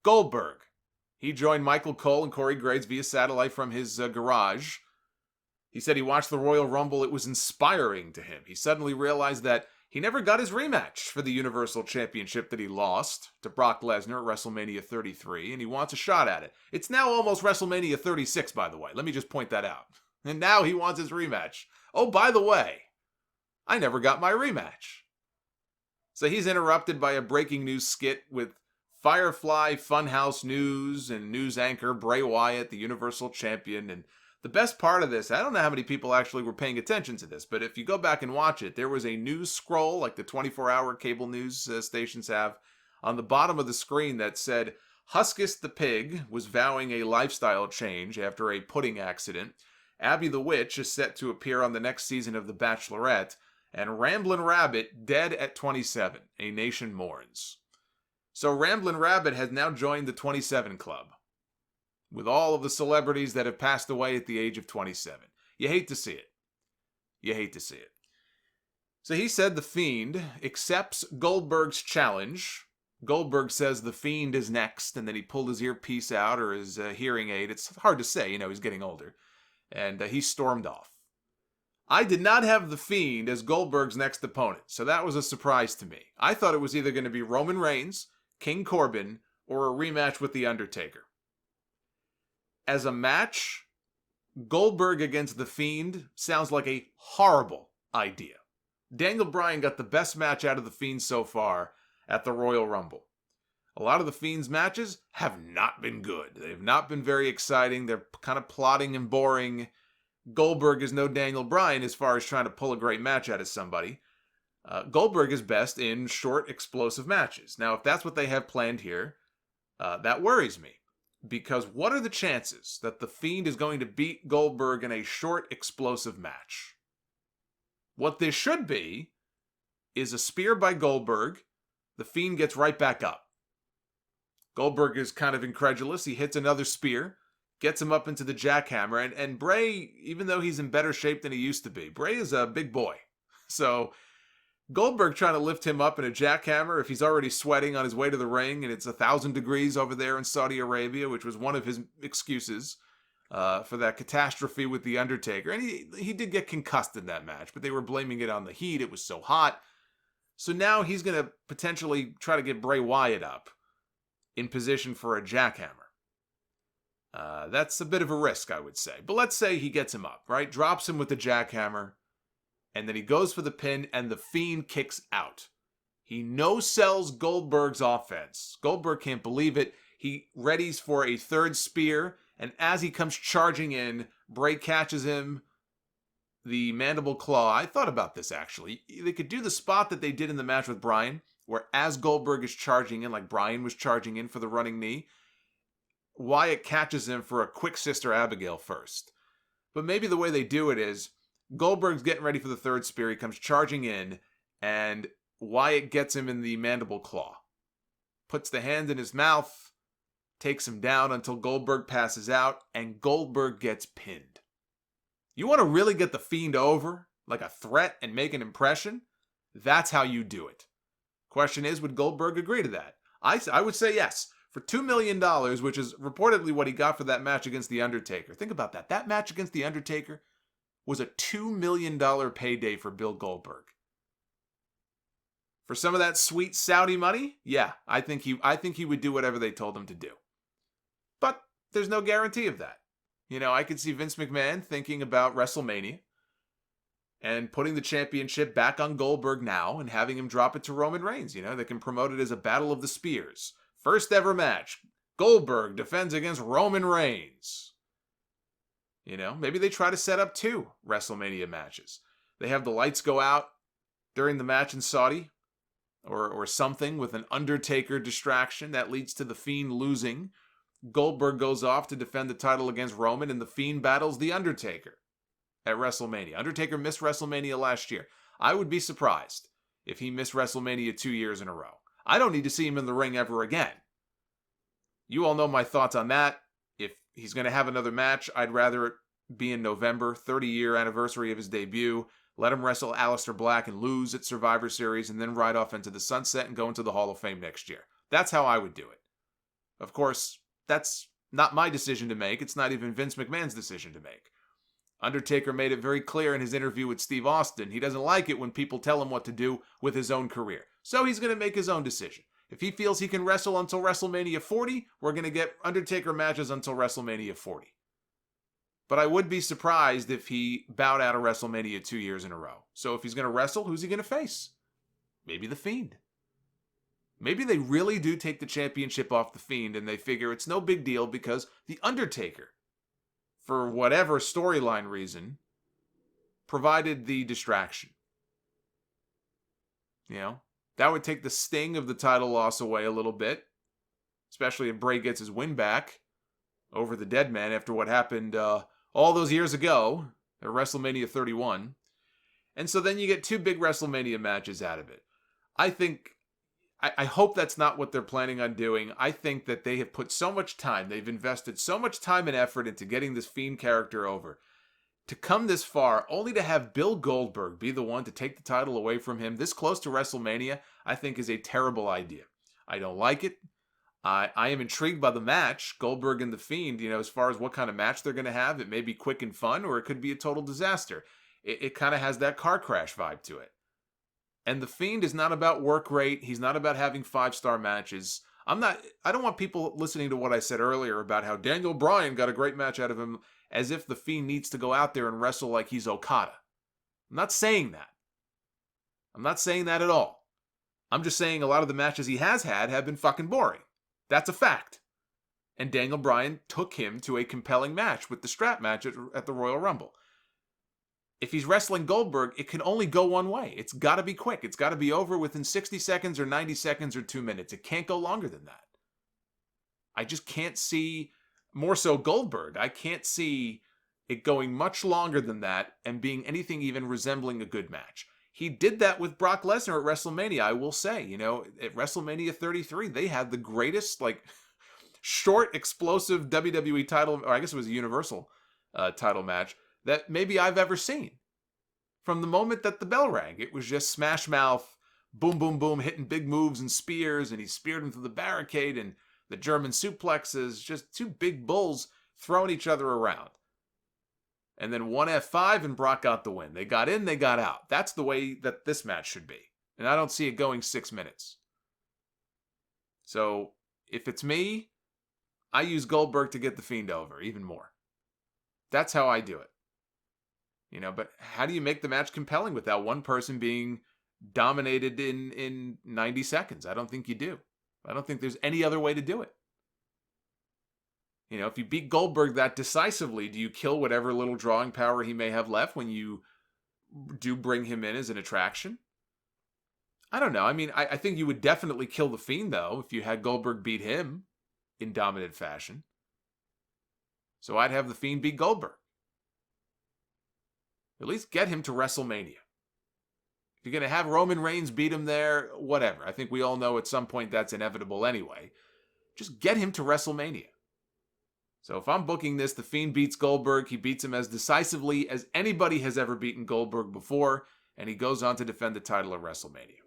Goldberg. He joined Michael Cole and Corey Graves via satellite from his garage. He said he watched the Royal Rumble. It was inspiring to him. He suddenly realized that he never got his rematch for the Universal Championship that he lost to Brock Lesnar at WrestleMania 33, and he wants a shot at it. It's now almost WrestleMania 36, by the way. Let me just point that out. And now he wants his rematch. Oh, by the way, I never got my rematch. So he's interrupted by a breaking news skit with Firefly Funhouse News and news anchor Bray Wyatt, the Universal Champion. And the best part of this, I don't know how many people actually were paying attention to this, but if you go back and watch it, there was a news scroll like the 24-hour cable news stations have on the bottom of the screen that said, Huskus the Pig was vowing a lifestyle change after a pudding accident. Abby the Witch is set to appear on the next season of The Bachelorette. And Ramblin' Rabbit dead at 27. A nation mourns. So Ramblin' Rabbit has now joined the 27 Club, with all of the celebrities that have passed away at the age of 27. You hate to see it. You hate to see it. So he said the Fiend accepts Goldberg's challenge. Goldberg says the Fiend is next, and then he pulled his earpiece out, or his hearing aid. It's hard to say, he's getting older. And he stormed off. I did not have the Fiend as Goldberg's next opponent, so that was a surprise to me. I thought it was either going to be Roman Reigns, King Corbin, or a rematch with The Undertaker. As a match, Goldberg against The Fiend sounds like a horrible idea. Daniel Bryan got the best match out of The Fiend so far at the Royal Rumble. A lot of The Fiend's matches have not been good. They've not been very exciting. They're kind of plotting and boring. Goldberg is no Daniel Bryan as far as trying to pull a great match out of somebody. Goldberg is best in short, explosive matches. Now, if that's what they have planned here, that worries me. Because what are the chances that The Fiend is going to beat Goldberg in a short, explosive match? What this should be is a spear by Goldberg. The Fiend gets right back up. Goldberg is kind of incredulous. He hits another spear, gets him up into the jackhammer. And Bray, even though he's in better shape than he used to be, Bray is a big boy. So Goldberg trying to lift him up in a jackhammer if he's already sweating on his way to the ring, and it's 1,000 degrees over there in Saudi Arabia, which was one of his excuses for that catastrophe with The Undertaker. And he did get concussed in that match, but they were blaming it on the heat. It was so hot. So now he's going to potentially try to get Bray Wyatt up in position for a jackhammer. That's a bit of a risk, I would say. But let's say he gets him up, right? Drops him with the jackhammer. And then he goes for the pin, and the Fiend kicks out. He no-sells Goldberg's offense. Goldberg can't believe it. He readies for a third spear, and as he comes charging in, Bray catches him, the mandible claw. I thought about this, actually. They could do the spot that they did in the match with Bryan, where as Goldberg is charging in, like Bryan was charging in for the running knee, Wyatt catches him for a quick Sister Abigail first. But maybe the way they do it is, Goldberg's getting ready for the third spear. He comes charging in, and Wyatt gets him in the mandible claw. Puts the hand in his mouth, takes him down until Goldberg passes out, and Goldberg gets pinned. You want to really get the Fiend over, like a threat, and make an impression? That's how you do it. Question is, would Goldberg agree to that? I would say yes. For $2 million, which is reportedly what he got for that match against The Undertaker. Think about that. That match against The Undertaker was a $2 million payday for Bill Goldberg. For some of that sweet Saudi money, yeah, I think he would do whatever they told him to do. But there's no guarantee of that. I could see Vince McMahon thinking about WrestleMania and putting the championship back on Goldberg now and having him drop it to Roman Reigns. They can promote it as a Battle of the Spears. First ever match. Goldberg defends against Roman Reigns. Maybe they try to set up 2 WrestleMania matches. They have the lights go out during the match in Saudi, or something with an Undertaker distraction that leads to the Fiend losing. Goldberg goes off to defend the title against Roman, and the Fiend battles the Undertaker at WrestleMania. Undertaker missed WrestleMania last year. I would be surprised if he missed WrestleMania 2 years in a row. I don't need to see him in the ring ever again. You all know my thoughts on that. If he's going to have another match, I'd rather it be in November, 30-year anniversary of his debut. Let him wrestle Aleister Black and lose at Survivor Series, and then ride off into the sunset and go into the Hall of Fame next year. That's how I would do it. Of course, that's not my decision to make. It's not even Vince McMahon's decision to make. Undertaker made it very clear in his interview with Steve Austin, he doesn't like it when people tell him what to do with his own career. So he's going to make his own decision. If he feels he can wrestle until WrestleMania 40, we're going to get Undertaker matches until WrestleMania 40. But I would be surprised if he bowed out of WrestleMania 2 years in a row. So if he's going to wrestle, who's he going to face? Maybe The Fiend. Maybe they really do take the championship off The Fiend and they figure it's no big deal because The Undertaker, for whatever storyline reason, provided the distraction. You know, that would take the sting of the title loss away a little bit, especially if Bray gets his win back over the dead man after what happened all those years ago at WrestleMania 31. And so then you get 2 big WrestleMania matches out of it. I hope that's not what they're planning on doing. I think that they have put so much time, they've invested so much time and effort into getting this Fiend character over. To come this far, only to have Bill Goldberg be the one to take the title away from him this close to WrestleMania, I think is a terrible idea. I don't like it. I am intrigued by the match, Goldberg and The Fiend, as far as what kind of match they're going to have. It may be quick and fun, or it could be a total disaster. It kind of has that car crash vibe to it. And The Fiend is not about work rate. He's not about having 5-star matches. I don't want people listening to what I said earlier about how Daniel Bryan got a great match out of him as if The Fiend needs to go out there and wrestle like he's Okada. I'm not saying that. I'm not saying that at all. I'm just saying a lot of the matches he has had have been fucking boring. That's a fact. And Daniel Bryan took him to a compelling match with the strap match at the Royal Rumble. If he's wrestling Goldberg, it can only go one way. It's got to be quick. It's got to be over within 60 seconds or 90 seconds or 2 minutes. It can't go longer than that. I just can't see, more so Goldberg, I can't see it going much longer than that and being anything even resembling a good match. He did that with Brock Lesnar at WrestleMania, I will say. At WrestleMania 33, they had the greatest, short, explosive WWE title, or I guess it was a Universal title match, that maybe I've ever seen. From the moment that the bell rang, it was just smash mouth, boom, boom, boom, hitting big moves and spears, and he speared him through the barricade, and the German suplexes, just 2 big bulls throwing each other around. And then 1 F5 and Brock got the win. They got in, they got out. That's the way that this match should be. And I don't see it going 6 minutes. So, if it's me, I use Goldberg to get the Fiend over, even more. That's how I do it. But how do you make the match compelling without one person being dominated in 90 seconds? I don't think you do. I don't think there's any other way to do it. If you beat Goldberg that decisively, do you kill whatever little drawing power he may have left when you do bring him in as an attraction? I don't know. I think you would definitely kill the Fiend, though, if you had Goldberg beat him in dominant fashion. So I'd have the Fiend beat Goldberg. At least get him to WrestleMania. If you're going to have Roman Reigns beat him there, whatever. I think we all know at some point that's inevitable anyway. Just get him to WrestleMania. So if I'm booking this, the Fiend beats Goldberg. He beats him as decisively as anybody has ever beaten Goldberg before, and he goes on to defend the title at WrestleMania.